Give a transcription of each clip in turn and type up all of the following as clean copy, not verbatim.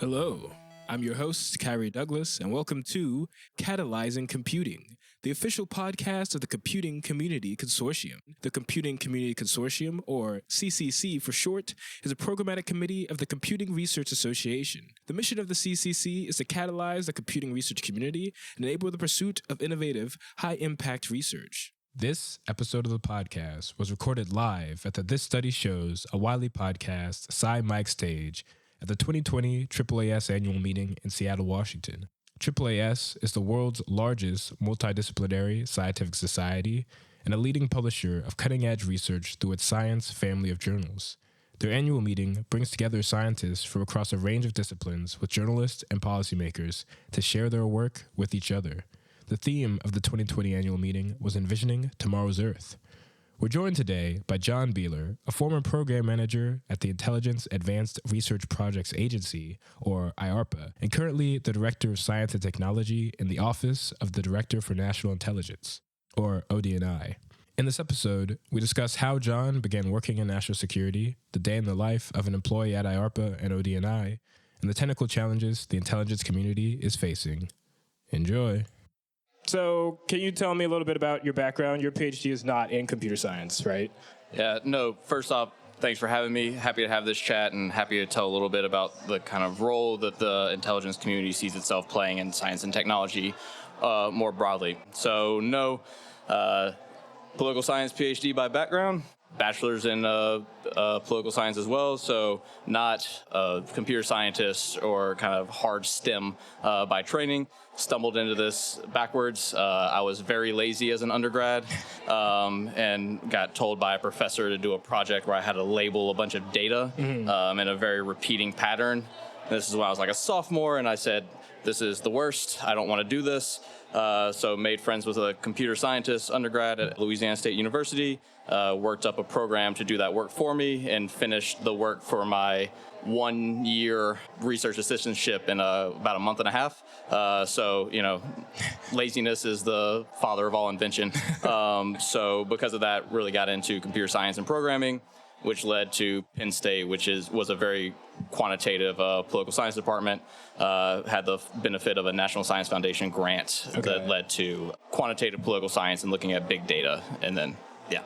Hello, I'm your host, Kyrie Douglas, and welcome to Catalyzing Computing, the official podcast of the Computing Community Consortium. The Computing Community Consortium, or CCC for short, is a programmatic committee of the Computing Research Association. The mission of the CCC is to catalyze the computing research community and enable the pursuit of innovative, high-impact research. This episode of the podcast was recorded live at the This Study Shows, a Wiley podcast, Mic stage at the 2020 AAAS annual meeting in Seattle, Washington. AAAS is the world's largest multidisciplinary scientific society and a leading publisher of cutting-edge research through its science family of journals. Their annual meeting brings together scientists from across a range of disciplines with journalists and policymakers to share their work with each other. The theme of the 2020 annual meeting was Envisioning Tomorrow's Earth. We're joined today by John Beieler, a former program manager at the Intelligence Advanced Research Projects Agency, or IARPA, and currently the Director of Science and Technology in the Office of the Director for National Intelligence, or ODNI. In this episode, we discuss how John began working in national security, the day in the life of an employee at IARPA and ODNI, and the technical challenges the intelligence community is facing. Enjoy. So can you tell me a little bit about your background? Your PhD is not in computer science, right? Yeah, no, first off, thanks for having me. Happy to have this chat and happy to tell a little bit about the kind of role that the intelligence community sees itself playing in science and technology more broadly. So no, political science PhD by background, bachelor's in political science as well, so not a computer scientist or kind of hard STEM by training. Stumbled into this backwards. I was very lazy as an undergrad and got told by a professor to do a project where I had to label a bunch of data in a very repeating pattern. This is when I was like a sophomore, and I said, this is the worst. I don't want to do this. So made friends with a computer scientist undergrad at Louisiana State University, worked up a program to do that work for me, and finished the work for my 1-year research assistantship in about a month and a half. So, laziness is the father of all invention. So because of that, really got into computer science and programming, which led to Penn State, which was a very quantitative political science department, had the benefit of a National Science Foundation grant that led to quantitative political science and looking at big data. And then, yeah.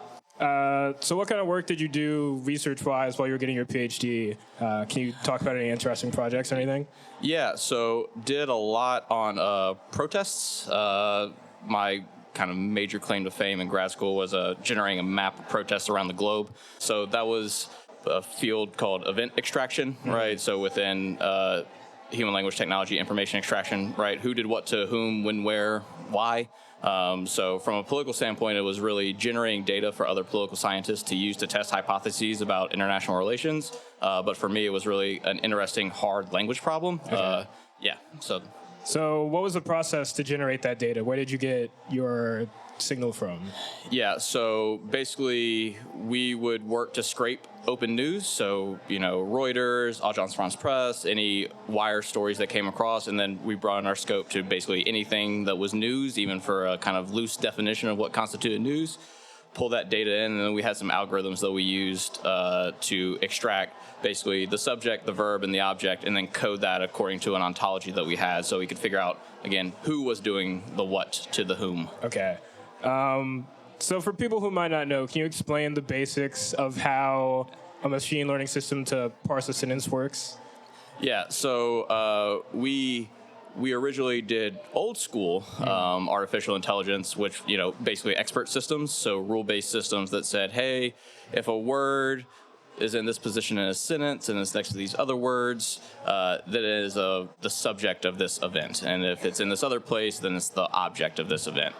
So what kind of work did you do research-wise while you were getting your PhD? Can you talk about any interesting projects or anything? Yeah, so did a lot on protests. My kind of major claim to fame in grad school was generating a map of protests around the globe. So that was a field called event extraction, right? So within human language technology, information extraction, right? Who did what to whom, when, where, why? So from a political standpoint, it was really generating data for other political scientists to use to test hypotheses about international relations. But for me, it was really an interesting hard language problem. So what was the process to generate that data? Where did you get your signal from? Yeah, so basically we would work to scrape open news, so, Reuters, Agence France Presse, any wire stories that came across, and then we brought in our scope to basically anything that was news, even for a kind of loose definition of what constituted news, pull that data in, and then we had some algorithms that we used to extract basically the subject, the verb, and the object, and then code that according to an ontology that we had, so we could figure out, again, who was doing the what to the whom. Okay. So for people who might not know, can you explain the basics of how a machine learning system to parse a sentence works? Yeah, so we originally did old school artificial intelligence, which, basically expert systems, so rule-based systems that said, hey, if a word is in this position in a sentence and it's next to these other words, that is the subject of this event. And if it's in this other place, then it's the object of this event.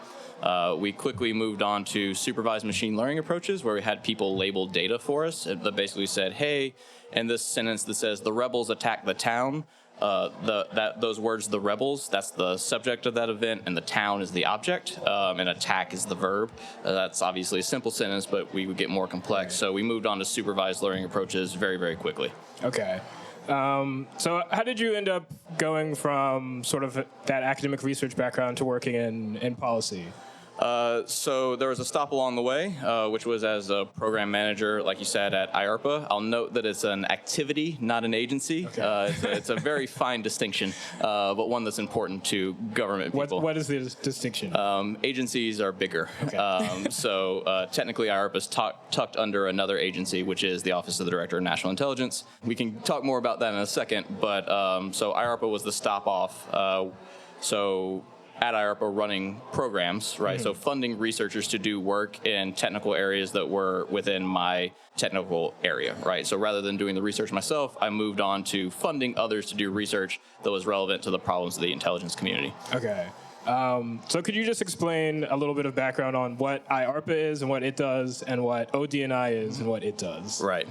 We quickly moved on to supervised machine learning approaches where we had people label data for us that basically said, hey, in this sentence that says the rebels attacked the town, those words, the rebels, that's the subject of that event, and the town is the object, and attack is the verb. That's obviously a simple sentence, but we would get more complex. So we moved on to supervised learning approaches very, very quickly. Okay. So how did you end up going from sort of that academic research background to working in policy? So there was a stop along the way, which was as a program manager, like you said, at IARPA. I'll note that it's an activity, not an agency. Okay. It's a very fine distinction, but one that's important to government people. What is the distinction? Agencies are bigger. Okay. So technically, IARPA is tucked under another agency, which is the Office of the Director of National Intelligence. We can talk more about that in a second, but so IARPA was the stop-off. At IARPA running programs, right? So funding researchers to do work in technical areas that were within my technical area, right? So rather than doing the research myself, I moved on to funding others to do research that was relevant to the problems of the intelligence community. Okay. So could you just explain a little bit of background on what IARPA is and what it does, and what ODNI is and what it does? Right.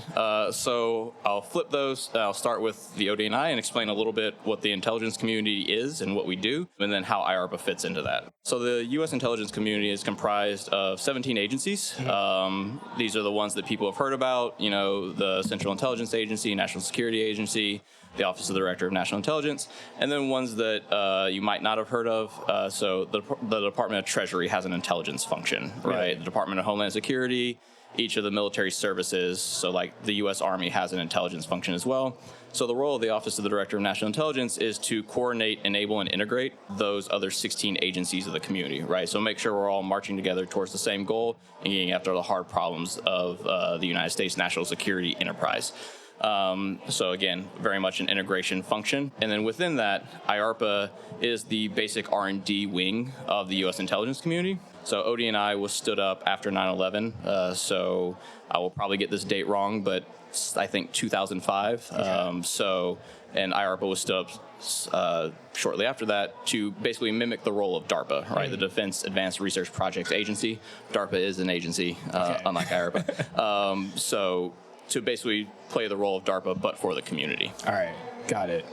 So I'll flip those. I'll start with the ODNI and explain a little bit what the intelligence community is and what we do, and then how IARPA fits into that. So the U.S. intelligence community is comprised of 17 agencies. These are the ones that people have heard about, the Central Intelligence Agency, National Security Agency, the Office of the Director of National Intelligence, and then ones that you might not have heard of. So the Department of Treasury has an intelligence function, right? Yeah. The Department of Homeland Security, each of the military services, so like the U.S. Army has an intelligence function as well. So the role of the Office of the Director of National Intelligence is to coordinate, enable, and integrate those other 16 agencies of the community, right? So make sure we're all marching together towards the same goal and getting after the hard problems of the United States national security enterprise. So again, very much an integration function. And then within that, IARPA is the basic R&D wing of the U.S. intelligence community. So ODNI was stood up after 9/11. So I will probably get this date wrong, but I think 2005. Okay. And IARPA was stood up shortly after that to basically mimic the role of DARPA, right? The Defense Advanced Research Projects Agency. DARPA is an agency, unlike IARPA. To basically play the role of DARPA, but for the community. All right, got it.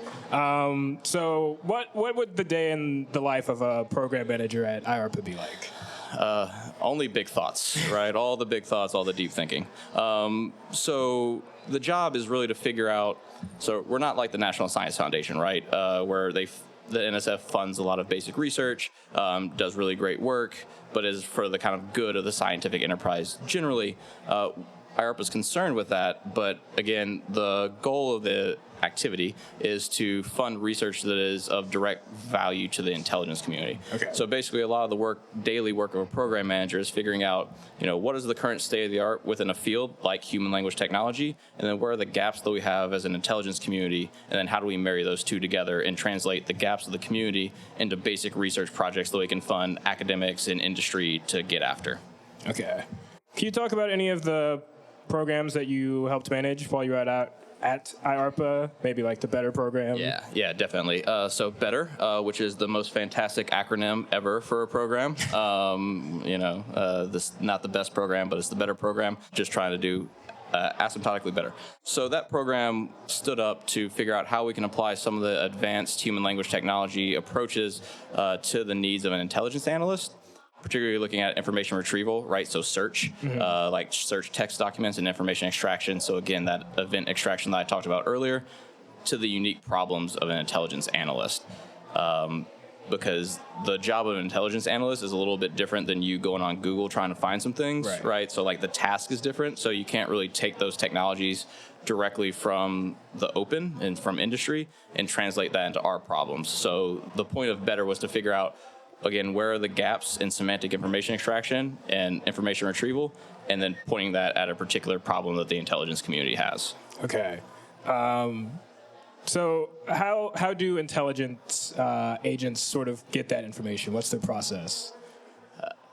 So what would the day in the life of a program manager at IARPA be like? Only big thoughts, right? All the big thoughts, all the deep thinking. So the job is really to figure out, so we're not like the National Science Foundation, right? Where the NSF funds a lot of basic research, does really great work, but is for the kind of good of the scientific enterprise generally. IARPA is concerned with that, but again, the goal of the activity is to fund research that is of direct value to the intelligence community. Okay. So basically, a lot of the daily work of a program manager is figuring out, what is the current state of the art within a field like human language technology, and then where are the gaps that we have as an intelligence community, and then how do we marry those two together and translate the gaps of the community into basic research projects that we can fund academics and industry to get after. Okay. Can you talk about any of the programs that you helped manage while you were at IARPA, maybe like the BETTER program? Yeah, definitely. So BETTER, which is the most fantastic acronym ever for a program. This not the best program, but it's the BETTER program. Just trying to do asymptotically better. So that program stood up to figure out how we can apply some of the advanced human language technology approaches to the needs of an intelligence analyst, particularly looking at information retrieval, right? So search, like search text documents and information extraction. So again, that event extraction that I talked about earlier, to the unique problems of an intelligence analyst. Because the job of an intelligence analyst is a little bit different than you going on Google trying to find some things, right? So like the task is different. So you can't really take those technologies directly from the open and from industry and translate that into our problems. So the point of BETTER was to figure out, again, where are the gaps in semantic information extraction and information retrieval, and then pointing that at a particular problem that the intelligence community has. Okay. So how do intelligence agents sort of get that information? What's their process?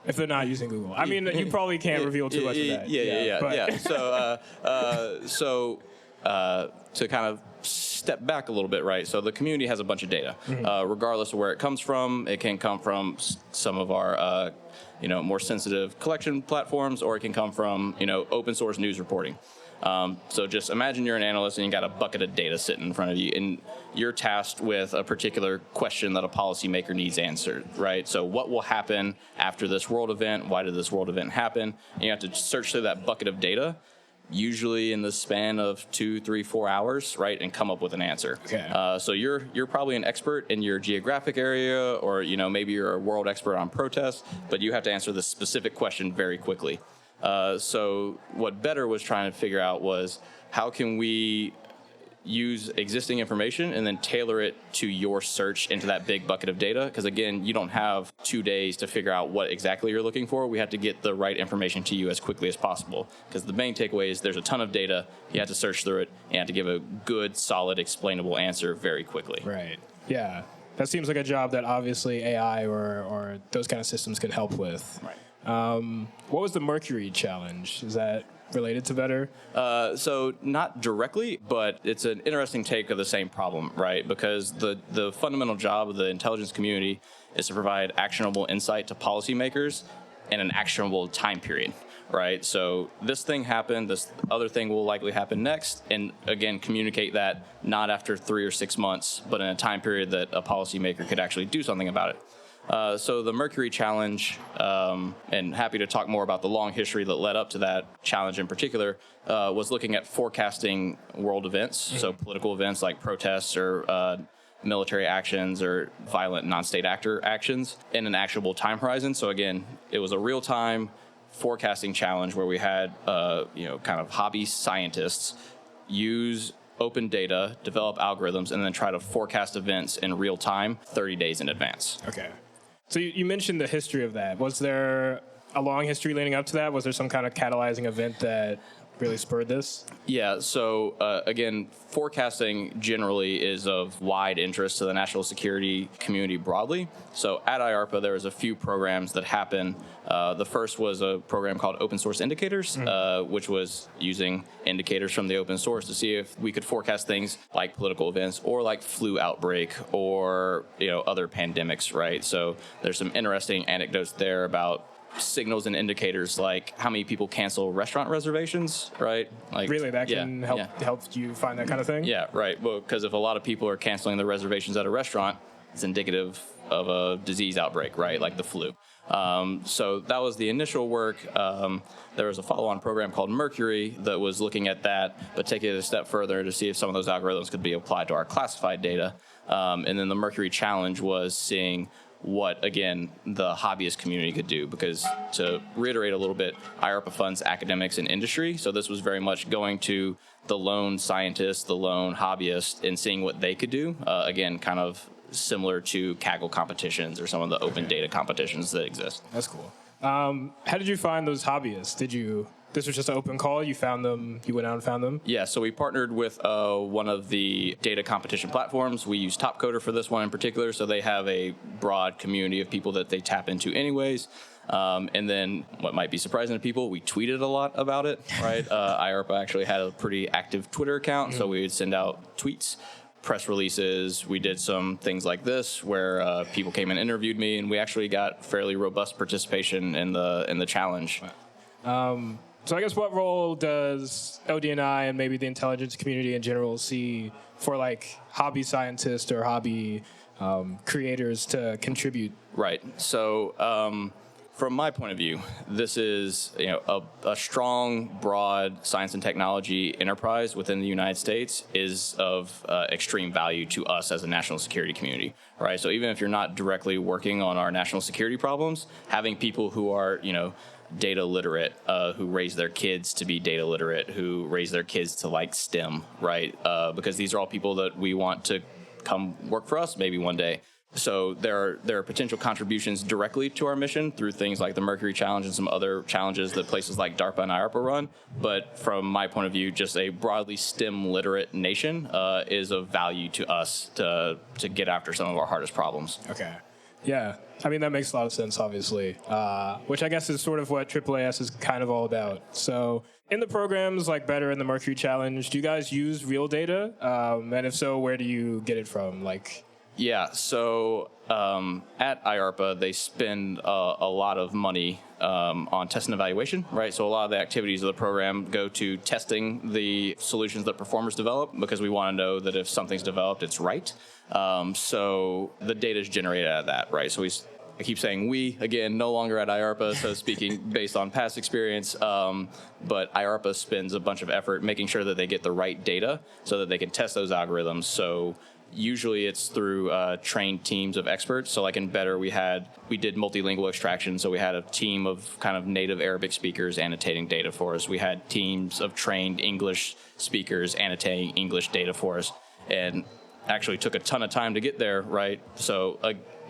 If they're not using Google. I mean, you probably can't reveal too much of that. Yeah. So to kind of step back a little bit, right? So the community has a bunch of data, regardless of where it comes from. It can come from some of our, more sensitive collection platforms, or it can come from, open source news reporting. So just imagine you're an analyst and you got a bucket of data sitting in front of you, and you're tasked with a particular question that a policymaker needs answered, right? So what will happen after this world event? Why did this world event happen? And you have to search through that bucket of data usually in the span of 2, 3, 4 hours, right, and come up with an answer. Okay. So you're probably an expert in your geographic area, or maybe you're a world expert on protests, but you have to answer this specific question very quickly. So what Better was trying to figure out was, how can we use existing information and then tailor it to your search into that big bucket of data? Because again, you don't have 2 days to figure out what exactly you're looking for. We have to get the right information to you as quickly as possible, because the main takeaway is there's a ton of data. You have to search through it and have to give a good, solid, explainable answer very quickly. Right. Yeah. That seems like a job that obviously AI or those kind of systems could help with. Right. What was the Mercury challenge? Is that related to Better? So not directly, but it's an interesting take of the same problem, right? Because the fundamental job of the intelligence community is to provide actionable insight to policymakers in an actionable time period, right? So this thing happened, this other thing will likely happen next, and again, communicate that not after 3 or 6 months, but in a time period that a policymaker could actually do something about it. So the Mercury challenge, and happy to talk more about the long history that led up to that challenge in particular, was looking at forecasting world events, so political events like protests or military actions or violent non-state actor actions in an actionable time horizon. So again, it was a real-time forecasting challenge where we had kind of hobby scientists use open data, develop algorithms, and then try to forecast events in real time 30 days in advance. Okay. So you mentioned the history of that. Was there a long history leading up to that? Was there some kind of catalyzing event that really spurred this? Yeah, so again, forecasting generally is of wide interest to the national security community broadly. So at IARPA, there was a few programs that happened. The first was a program called Open Source Indicators, which was using indicators from the open source to see if we could forecast things like political events or like flu outbreak or other pandemics, right? So there's some interesting anecdotes there about signals and indicators, like how many people cancel restaurant reservations, right? Like, really, that can help you find that kind of thing? Yeah, right. Well, because if a lot of people are canceling their reservations at a restaurant, it's indicative of a disease outbreak, right? Like the flu. So that was the initial work. There was a follow-on program called Mercury that was looking at that, but taking it a step further to see if some of those algorithms could be applied to our classified data. And then the Mercury challenge was seeing what, again, the hobbyist community could do, because to reiterate a little bit, IARPA funds academics and industry, so this was very much going to the lone scientist, the lone hobbyist, and seeing what they could do, again, kind of similar to Kaggle competitions or some of the open data competitions that exist. That's cool. How did you find those hobbyists? This was just an open call? You found them, you went out and found them? Yeah, so we partnered with one of the data competition platforms. We use Topcoder for this one in particular, so they have a broad community of people that they tap into anyways. And then what might be surprising to people, we tweeted a lot about it, right? IARPA actually had a pretty active Twitter account, so we would send out tweets, press releases. We did some things like this where people came and interviewed me, and we actually got fairly robust participation in the challenge. Wow. So I guess what role does ODNI and maybe the intelligence community in general see for like hobby scientists or hobby creators to contribute? Right. So from my point of view, this is a strong, broad science and technology enterprise within the United States is of extreme value to us as a national security community. Right. So even if you're not directly working on our national security problems, having people who are data literate, who raise their kids to be data literate, who raise their kids to like STEM, right? Because these are all people that we want to come work for us maybe one day. So there are potential contributions directly to our mission through things like the Mercury Challenge and some other challenges that places like DARPA and IARPA run. But from my point of view, just a broadly STEM literate nation is of value to us to get after some of our hardest problems. Okay. Yeah, I mean, that makes a lot of sense, obviously, which I guess is sort of what AAAS is kind of all about. So in the programs like Better and the Mercury Challenge, do you guys use real data? And if so, where do you get it from? Yeah, so at IARPA, they spend a lot of money on test and evaluation, right? So a lot of the activities of the program go to testing the solutions that performers develop, because we want to know that if something's developed, it's right. So the data is generated out of that, right? So I keep saying we, again, no longer at IARPA, so speaking based on past experience, but IARPA spends a bunch of effort making sure that they get the right data so that they can test those algorithms. So usually it's through trained teams of experts. So like in Better, we did multilingual extraction. So we had a team of kind of native Arabic speakers annotating data for us. We had teams of trained English speakers annotating English data for us. And actually took a ton of time to get there, right? So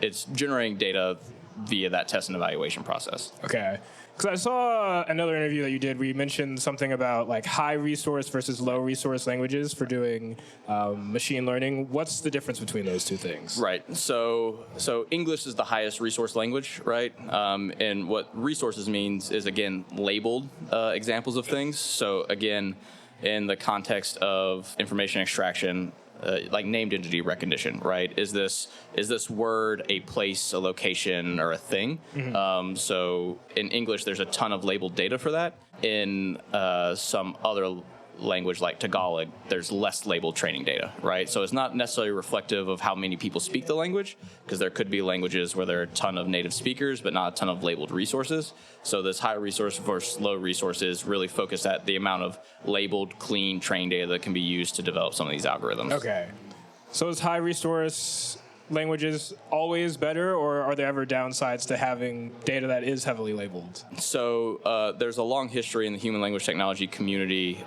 it's generating data via that test and evaluation process. Okay. Because I saw another interview that you did where you mentioned something about like high resource versus low resource languages for doing machine learning. What's the difference between those two things? Right. So English is the highest resource language, right? And what resources means is, again, labeled examples of things. So again, in the context of information extraction, like named entity recognition, right? Is this word a place, a location, or a thing? Mm-hmm. So in English, there's a ton of labeled data for that. In some other language like Tagalog, there's less labeled training data, right? So it's not necessarily reflective of how many people speak the language, because there could be languages where there are a ton of native speakers, but not a ton of labeled resources. So this high resource versus low resources really focus at the amount of labeled, clean training data that can be used to develop some of these algorithms. Okay. So is high resource languages always better, or are there ever downsides to having data that is heavily labeled? So there's a long history in the human language technology community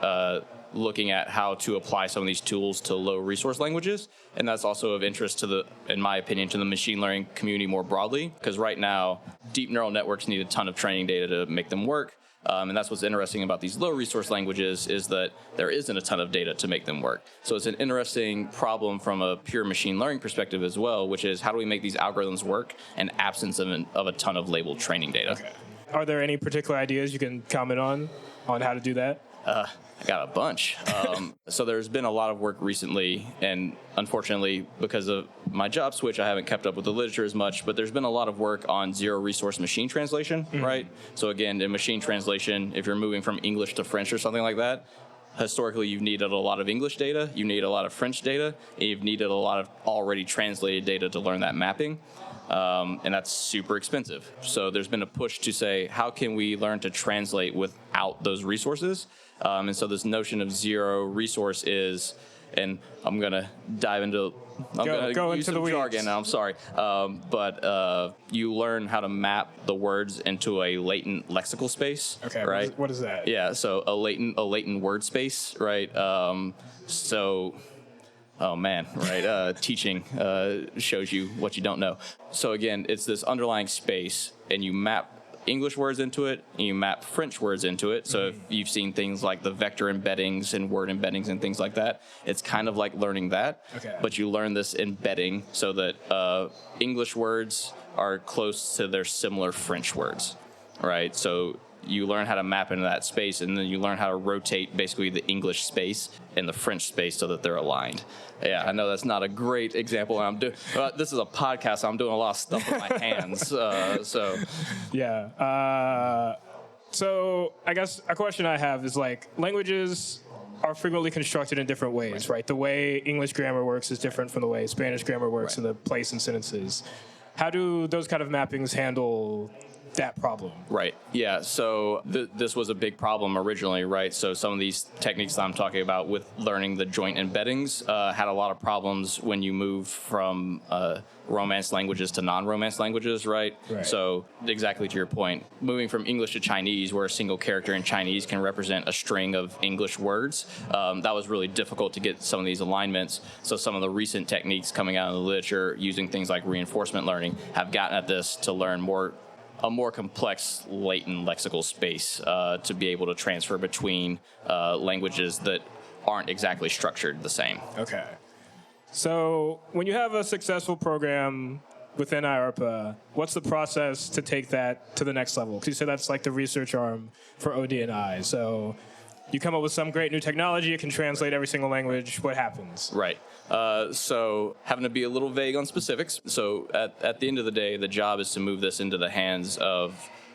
looking at how to apply some of these tools to low resource languages. And that's also of interest in my opinion, to the machine learning community more broadly, because right now, deep neural networks need a ton of training data to make them work. And that's what's interesting about these low resource languages, is that there isn't a ton of data to make them work. So it's an interesting problem from a pure machine learning perspective as well, which is how do we make these algorithms work in absence of a ton of labeled training data. Okay. Are there any particular ideas you can comment on how to do that? I got a bunch. So there's been a lot of work recently, and unfortunately, because of my job switch, I haven't kept up with the literature as much, but there's been a lot of work on zero-resource machine translation, right? So again, in machine translation, if you're moving from English to French or something like that, historically, you've needed a lot of English data, you need a lot of French data, and you've needed a lot of already translated data to learn that mapping. And that's super expensive. So there's been a push to say, how can we learn to translate without those resources? And so this notion of zero resource is, and I'm going to dive into, I'm going to use some jargon now, I'm sorry. But you learn how to map the words into a latent lexical space. Okay, right? What is that? Yeah, so a latent word space, right? Oh man, right? Teaching shows you what you don't know. So again, it's this underlying space, and you map English words into it, and you map French words into it. So if you've seen things like the vector embeddings and word embeddings and things like that, it's kind of like learning that. Okay. But you learn this embedding so that English words are close to their similar French words, right? So you learn how to map into that space, and then you learn how to rotate basically the English space and the French space so that they're aligned. Yeah, I know that's not a great example. I'm doing. This is a podcast, so I'm doing a lot of stuff with my hands. Yeah. So I guess a question I have is, like, languages are frequently constructed in different ways, right? The way English grammar works is different from the way Spanish grammar works in the place and sentences. How do those kind of mappings handle that problem? Right. Yeah. So this was a big problem originally, right? So some of these techniques that I'm talking about with learning the joint embeddings had a lot of problems when you move from Romance languages to non-Romance languages, right? So exactly to your point, moving from English to Chinese, where a single character in Chinese can represent a string of English words, that was really difficult to get some of these alignments. So some of the recent techniques coming out of the literature using things like reinforcement learning have gotten at this to learn a more complex latent lexical space to be able to transfer between languages that aren't exactly structured the same. Okay. So when you have a successful program within IARPA, what's the process to take that to the next level? Because you said that's like the research arm for OD&I. So you come up with some great new technology, it can translate every single language. What happens? Right. So having to be a little vague on specifics. So at the end of the day, the job is to move this into the hands of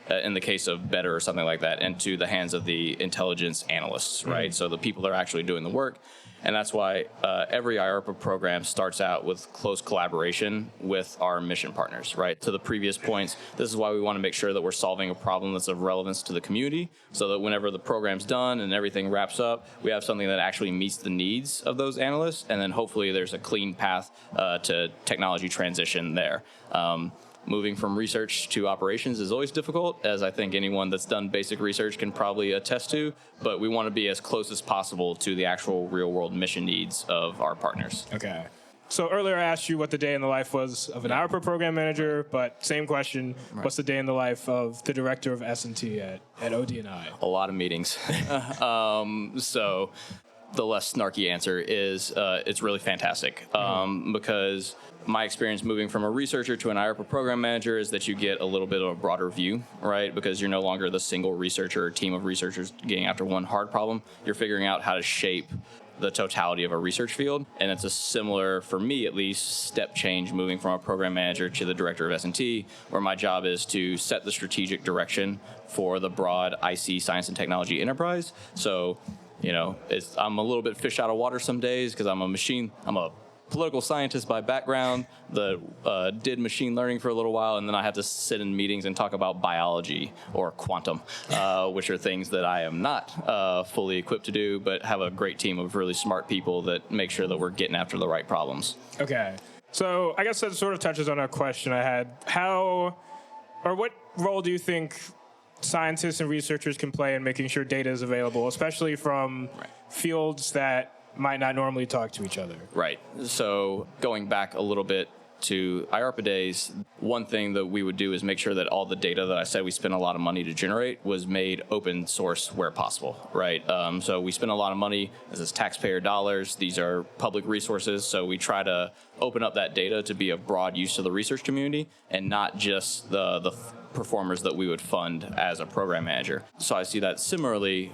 in the case of Better or something like that, into the hands of the intelligence analysts, right? So the people that are actually doing the work. And that's why every IARPA program starts out with close collaboration with our mission partners, right? To the previous points, this is why we want to make sure that we're solving a problem that's of relevance to the community, so that whenever the program's done and everything wraps up, we have something that actually meets the needs of those analysts, and then hopefully there's a clean path to technology transition there. Moving from research to operations is always difficult, as I think anyone that's done basic research can probably attest to, but we want to be as close as possible to the actual real-world mission needs of our partners. Okay. So earlier I asked you what the day in the life was of an IARPA program manager, but same question, what's the day in the life of the director of S&T at OD&I? A lot of meetings. So the less snarky answer is it's really fantastic because my experience moving from a researcher to an IARPA program manager is that you get a little bit of a broader view, right? Because you're no longer the single researcher or team of researchers getting after one hard problem. You're figuring out how to shape the totality of a research field. And it's a similar, for me at least, step change moving from a program manager to the director of S&T, where my job is to set the strategic direction for the broad IC science and technology enterprise. So, I'm a little bit fish out of water some days because I'm a political scientist by background that did machine learning for a little while, and then I have to sit in meetings and talk about biology or quantum, which are things that I am not fully equipped to do, but have a great team of really smart people that make sure that we're getting after the right problems. Okay. So I guess that sort of touches on a question I had. What role do you think scientists and researchers can play in making sure data is available, especially from fields that might not normally talk to each other? Right. So going back a little bit to IARPA days, one thing that we would do is make sure that all the data that I said we spent a lot of money to generate was made open source where possible, right? So we spend a lot of money. This is taxpayer dollars. These are public resources. So we try to open up that data to be of broad use to the research community and not just the performers that we would fund as a program manager. So I see that similarly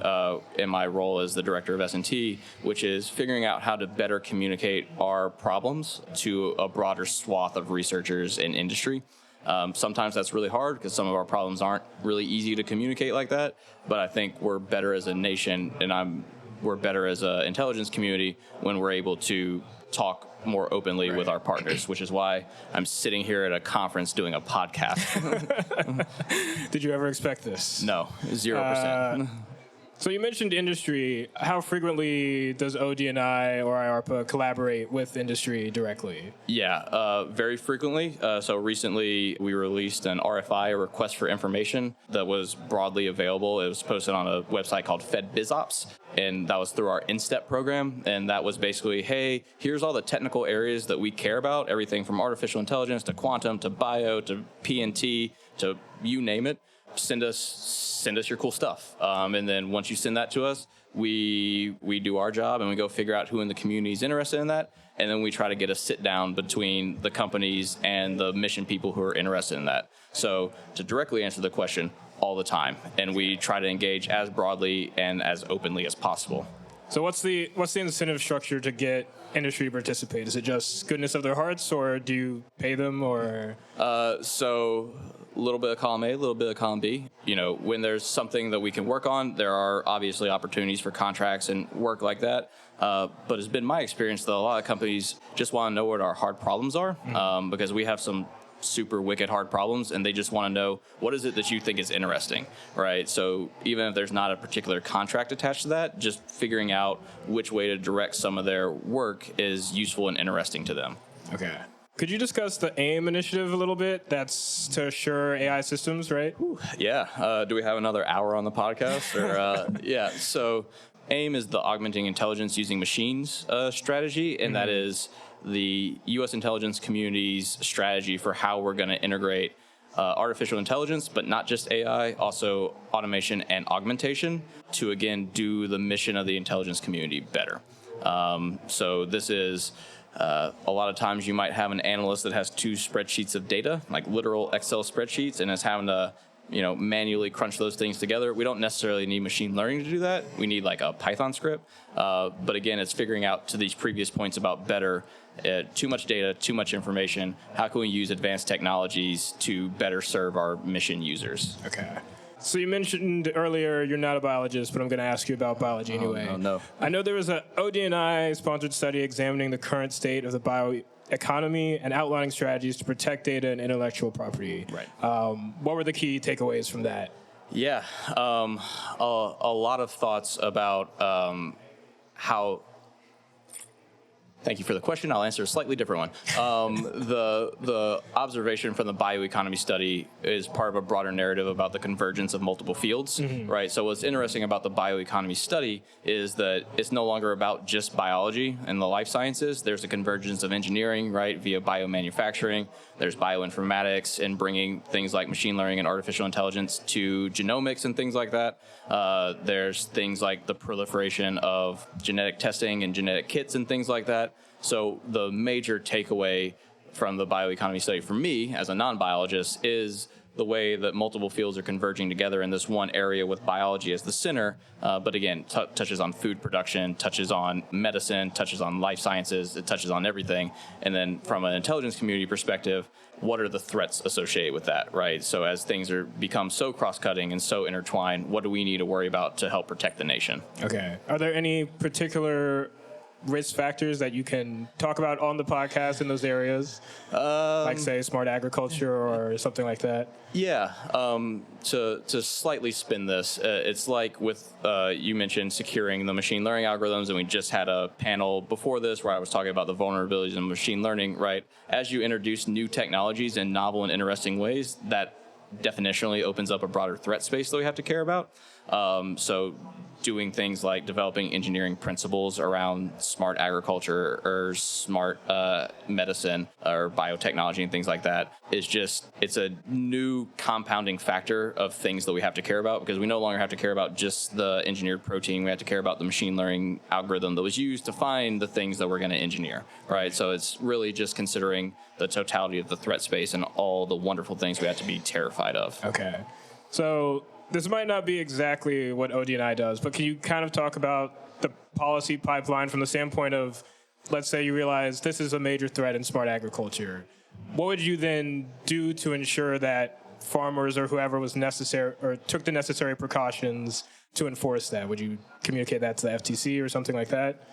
in my role as the director of S&T, which is figuring out how to better communicate our problems to a broader swath of researchers in industry. Sometimes that's really hard because some of our problems aren't really easy to communicate like that, but I think we're better as a nation and we're better as an intelligence community when we're able to talk more openly with our partners, which is why I'm sitting here at a conference doing a podcast. Did you ever expect this? No, 0%. So you mentioned industry. How frequently does OD&I or IARPA collaborate with industry directly? Yeah, very frequently. So recently we released an RFI, a request for information, that was broadly available. It was posted on a website called FedBizOps, and that was through our InStep program. And that was basically, hey, here's all the technical areas that we care about, everything from artificial intelligence to quantum to bio to PNT to you name it. Send us your cool stuff. And then once you send that to us, we do our job and we go figure out who in the community is interested in that. And then we try to get a sit down between the companies and the mission people who are interested in that. So to directly answer the question, all the time. And we try to engage as broadly and as openly as possible. So what's the incentive structure to get industry to participate? Is it just goodness of their hearts, or do you pay them, or? So a little bit of column A, a little bit of column B. When there's something that we can work on, there are obviously opportunities for contracts and work like that. But it's been my experience that a lot of companies just want to know what our hard problems are, because we have some super wicked hard problems, and they just want to know, what is it that you think is interesting, right? So even if there's not a particular contract attached to that, just figuring out which way to direct some of their work is useful and interesting to them. Okay. Could you discuss the AIM initiative a little bit? That's to assure AI systems, right? Yeah. Do we have another hour on the podcast? Or yeah. So AIM is the Augmenting Intelligence Using Machines strategy, and that is the U.S. intelligence community's strategy for how we're going to integrate artificial intelligence, but not just AI, also automation and augmentation to, again, do the mission of the intelligence community better. So this is a lot of times you might have an analyst that has two spreadsheets of data, like literal Excel spreadsheets, and is having to manually crunch those things together. We don't necessarily need machine learning to do that. We need like a Python script. But again, it's figuring out, to these previous points about better, too much data, too much information. How can we use advanced technologies to better serve our mission users? Okay. So you mentioned earlier you're not a biologist, but I'm going to ask you about biology anyway. Oh, no. I know there was an ODNI-sponsored study examining the current state of the bioeconomy and outlining strategies to protect data and intellectual property. Right. What were the key takeaways from that? Yeah, a lot of thoughts about how. Thank you for the question. I'll answer a slightly different one. The observation from the bioeconomy study is part of a broader narrative about the convergence of multiple fields, right? So what's interesting about the bioeconomy study is that it's no longer about just biology and the life sciences. There's a convergence of engineering, right, via biomanufacturing. There's bioinformatics and bringing things like machine learning and artificial intelligence to genomics and things like that. There's things like the proliferation of genetic testing and genetic kits and things like that. So the major takeaway from the bioeconomy study for me as a non-biologist is the way that multiple fields are converging together in this one area with biology as the center, but again, touches on food production, touches on medicine, touches on life sciences, it touches on everything. And then from an intelligence community perspective, what are the threats associated with that, right? So as things become so cross-cutting and so intertwined, what do we need to worry about to help protect the nation? Okay. Are there any particular risk factors that you can talk about on the podcast in those areas, like say smart agriculture or something like that? Yeah, to slightly spin this, it's like with, you mentioned securing the machine learning algorithms, and we just had a panel before this where I was talking about the vulnerabilities in machine learning, right? As you introduce new technologies in novel and interesting ways, that definitionally opens up a broader threat space that we have to care about. So doing things like developing engineering principles around smart agriculture or smart medicine or biotechnology and things like that is it's a new compounding factor of things that we have to care about, because we no longer have to care about just the engineered protein. We have to care about the machine learning algorithm that was used to find the things that we're going to engineer, right? So it's really just considering the totality of the threat space and all the wonderful things we have to be terrified of. Okay. So this might not be exactly what ODNI does, but can you kind of talk about the policy pipeline from the standpoint of, let's say you realize this is a major threat in smart agriculture. What would you then do to ensure that farmers or whoever was necessary or took the necessary precautions to enforce that? Would you communicate that to the FTC or something like that?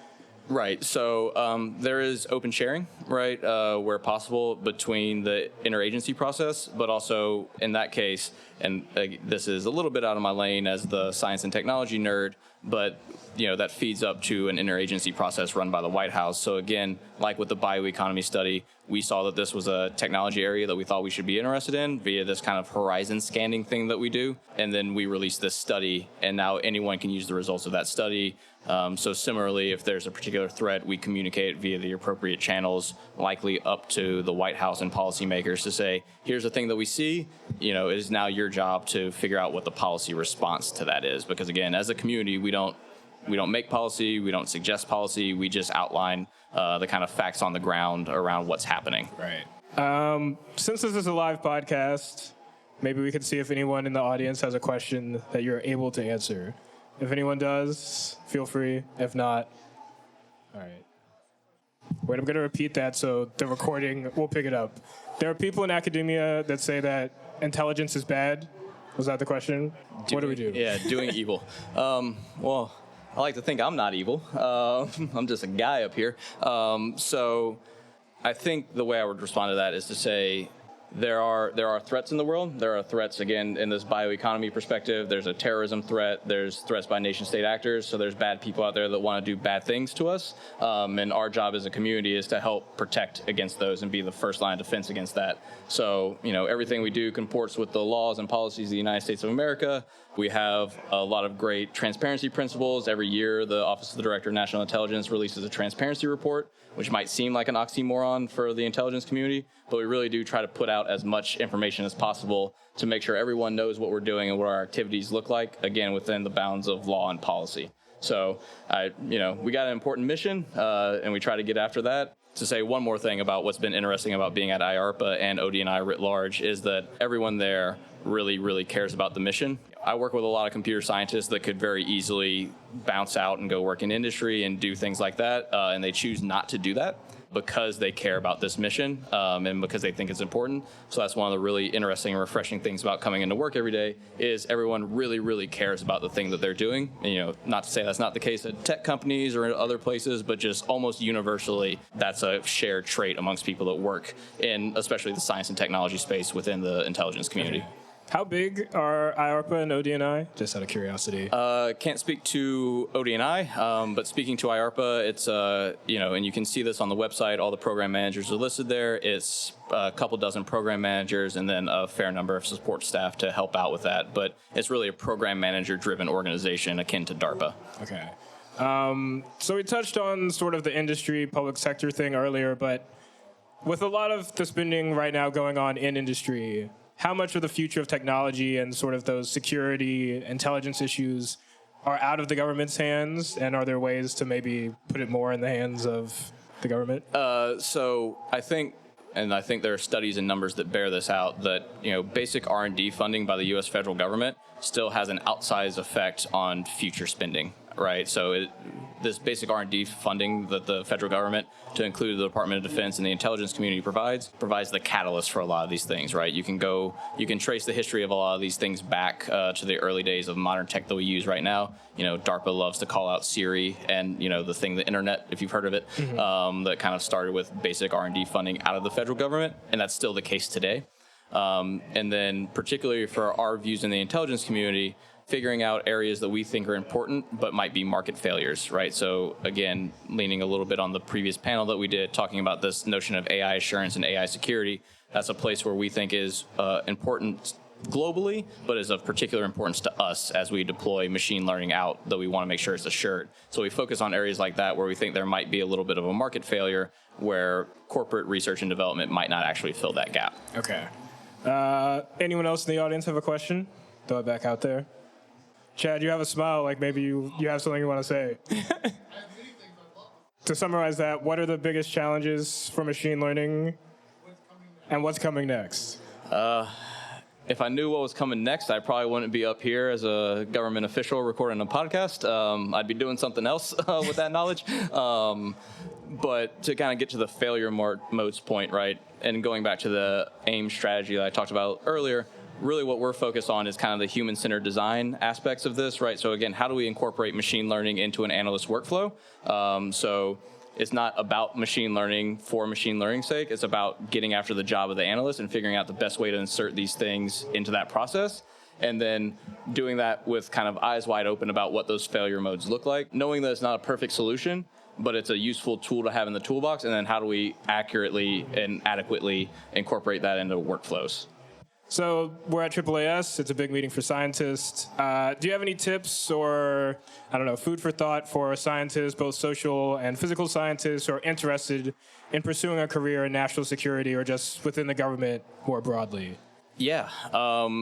Right. So there is open sharing, right, where possible between the interagency process, but also in that case, and this is a little bit out of my lane as the science and technology nerd, but that feeds up to an interagency process run by the White House. So again, like with the bioeconomy study, we saw that this was a technology area that we thought we should be interested in via this kind of horizon scanning thing that we do. And then we released this study, and now anyone can use the results of that study. So similarly, if there's a particular threat, we communicate via the appropriate channels, likely up to the White House and policymakers to say, here's the thing that we see, it is now your job to figure out what the policy response to that is. Because again, as a community, we don't make policy, we don't suggest policy, we just outline the kind of facts on the ground around what's happening. Right. Since this is a live podcast, maybe we could see if anyone in the audience has a question that you're able to answer. If anyone does, feel free. If not, all right. Wait, I'm going to repeat that so the recording will pick it up. There are people in academia that say that intelligence is bad. Was that the question? What do we do? Yeah, doing evil. Well, I like to think I'm not evil. I'm just a guy up here. So I think the way I would respond to that is to say, there are threats in the world. There are threats, again, in this bioeconomy perspective. There's a terrorism threat. There's threats by nation-state actors. So there's bad people out there that want to do bad things to us. And our job as a community is to help protect against those and be the first line of defense against that. So, everything we do comports with the laws and policies of the United States of America. We have a lot of great transparency principles. Every year, the Office of the Director of National Intelligence releases a transparency report, which might seem like an oxymoron for the intelligence community, but we really do try to put out as much information as possible to make sure everyone knows what we're doing and what our activities look like, again, within the bounds of law and policy. So, we got an important mission, and we try to get after that. To say one more thing about what's been interesting about being at IARPA and ODNI writ large is that everyone there really, really cares about the mission. I work with a lot of computer scientists that could very easily bounce out and go work in industry and do things like that, and they choose not to do that because they care about this mission and because they think it's important. So that's one of the really interesting and refreshing things about coming into work every day is everyone really, really cares about the thing that they're doing. And, not to say that's not the case at tech companies or in other places, but just almost universally, that's a shared trait amongst people that work in especially the science and technology space within the intelligence community. How big are IARPA and OD&I? Just out of curiosity. Can't speak to OD&I, but speaking to IARPA, it's, and you can see this on the website. All the program managers are listed there. It's a couple dozen program managers and then a fair number of support staff to help out with that. But it's really a program manager-driven organization akin to DARPA. Okay. So we touched on sort of the industry, public sector thing earlier, but with a lot of the spending right now going on in industry, how much of the future of technology and sort of those security, intelligence issues are out of the government's hands, and are there ways to maybe put it more in the hands of the government? So I think there are studies and numbers that bear this out, that basic R&D funding by the U.S. federal government still has an outsized effect on future spending, right? So this basic R&D funding that the federal government, to include the Department of Defense and the intelligence community provides the catalyst for a lot of these things, right? You can trace the history of a lot of these things back to the early days of modern tech that we use right now. DARPA loves to call out Siri and, the internet, if you've heard of it, that kind of started with basic R&D funding out of the federal government, and that's still the case today. And then particularly for our views in the intelligence community, figuring out areas that we think are important but might be market failures, right? So again, leaning a little bit on the previous panel that we did, talking about this notion of AI assurance and AI security, that's a place where we think is important globally, but is of particular importance to us as we deploy machine learning out, that we want to make sure it's assured. So we focus on areas like that where we think there might be a little bit of a market failure where corporate research and development might not actually fill that gap. Okay. Anyone else in the audience have a question? Throw it back out there. Chad, you have a smile, like maybe you have something you want to say. To summarize that, what are the biggest challenges for machine learning and what's coming next? If I knew what was coming next, I probably wouldn't be up here as a government official recording a podcast. I'd be doing something else with that knowledge. But to kind of get to the failure modes point, right, and going back to the AIM strategy that I talked about earlier, really what we're focused on is kind of the human-centered design aspects of this, right? So again, how do we incorporate machine learning into an analyst workflow? So it's not about machine learning for machine learning's sake. It's about getting after the job of the analyst and figuring out the best way to insert these things into that process. And then doing that with kind of eyes wide open about what those failure modes look like, knowing that it's not a perfect solution, but it's a useful tool to have in the toolbox. And then how do we accurately and adequately incorporate that into workflows? So we're at AAAS. It's a big meeting for scientists. Do you have any tips or, food for thought for scientists, both social and physical scientists, who are interested in pursuing a career in national security or just within the government more broadly? Yeah.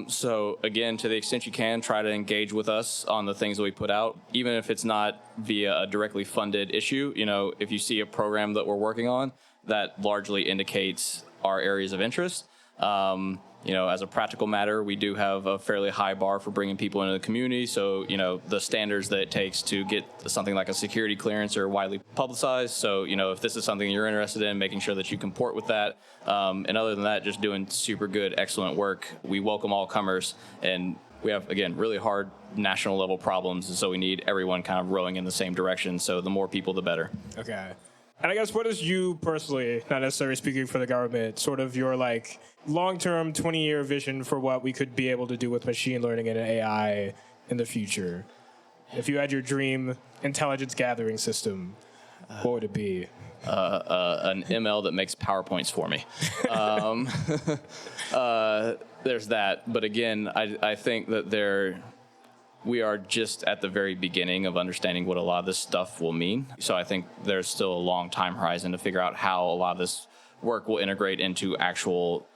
So again, to the extent you can, try to engage with us on the things that we put out, even if it's not via a directly funded issue. If you see a program that we're working on, that largely indicates our areas of interest. As a practical matter, we do have a fairly high bar for bringing people into the community. So, the standards that it takes to get something like a security clearance are widely publicized. So, if this is something you're interested in, making sure that you comport with that. And other than that, just doing super good, excellent work. We welcome all comers. And we have, again, really hard national level problems. And so we need everyone kind of rowing in the same direction. So the more people, the better. Okay. And I guess what is you personally, not necessarily speaking for the government, sort of your long-term 20-year vision for what we could be able to do with machine learning and AI in the future? If you had your dream intelligence gathering system, what would it be? An ML that makes PowerPoints for me. There's that. But again, I think that we are just at the very beginning of understanding what a lot of this stuff will mean. So I think there's still a long time horizon to figure out how a lot of this work will integrate into actual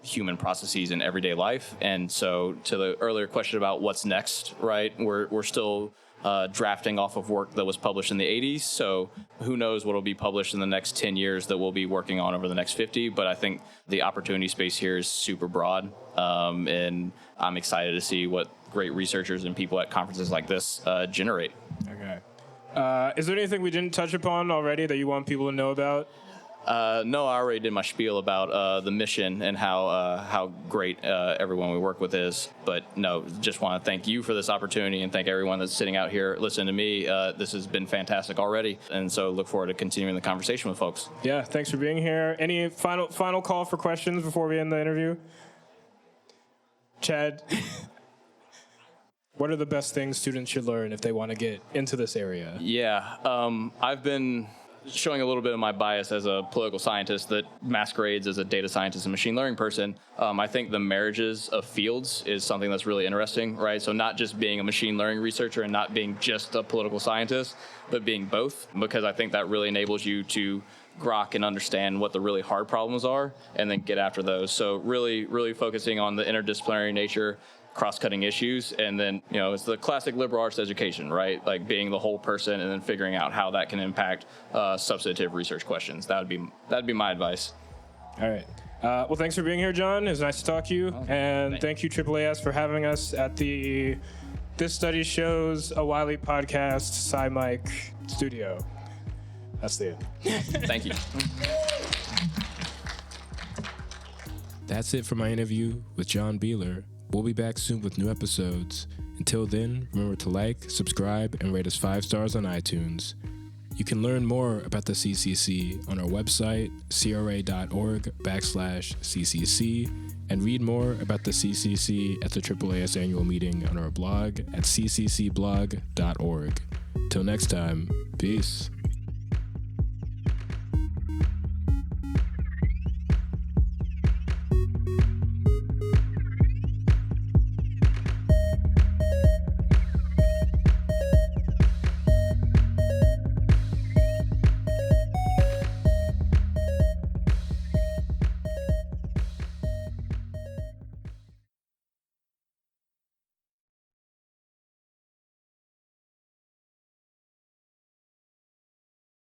human processes in everyday life. And so to the earlier question about what's next, right, we're still drafting off of work that was published in the 80s. So who knows what will be published in the next 10 years that we'll be working on over the next 50. But I think the opportunity space here is super broad. And I'm excited to see what great researchers and people at conferences like this generate. Okay. Is there anything we didn't touch upon already that you want people to know about? No, I already did my spiel about the mission and how great everyone we work with is. But no, just want to thank you for this opportunity and thank everyone that's sitting out here listening to me. This has been fantastic already, and so look forward to continuing the conversation with folks. Yeah, thanks for being here. Any final call for questions before we end the interview? Chad, what are the best things students should learn if they want to get into this area? Yeah, I've been showing a little bit of my bias as a political scientist that masquerades as a data scientist and machine learning person. I think the marriages of fields is something that's really interesting, right? So not just being a machine learning researcher and not being just a political scientist, but being both, because I think that really enables you to grok and understand what the really hard problems are and then get after those. So really focusing on the interdisciplinary nature, cross-cutting issues, and then, it's the classic liberal arts education, right? Like being the whole person and then figuring out how that can impact substantive research questions. That'd be my advice. All right. Well, thanks for being here, John. It was nice to talk to you. And thank you, AAAS, for having us at the This Study Shows a Wiley podcast SciMic studio. That's the end. Thank you. That's it for my interview with John Beieler. We'll be back soon with new episodes. Until then, remember to like, subscribe, and rate us 5 stars on iTunes. You can learn more about the CCC on our website, cra.org/CCC, and read more about the CCC at the AAAS annual meeting on our blog at cccblog.org. Till next time, peace.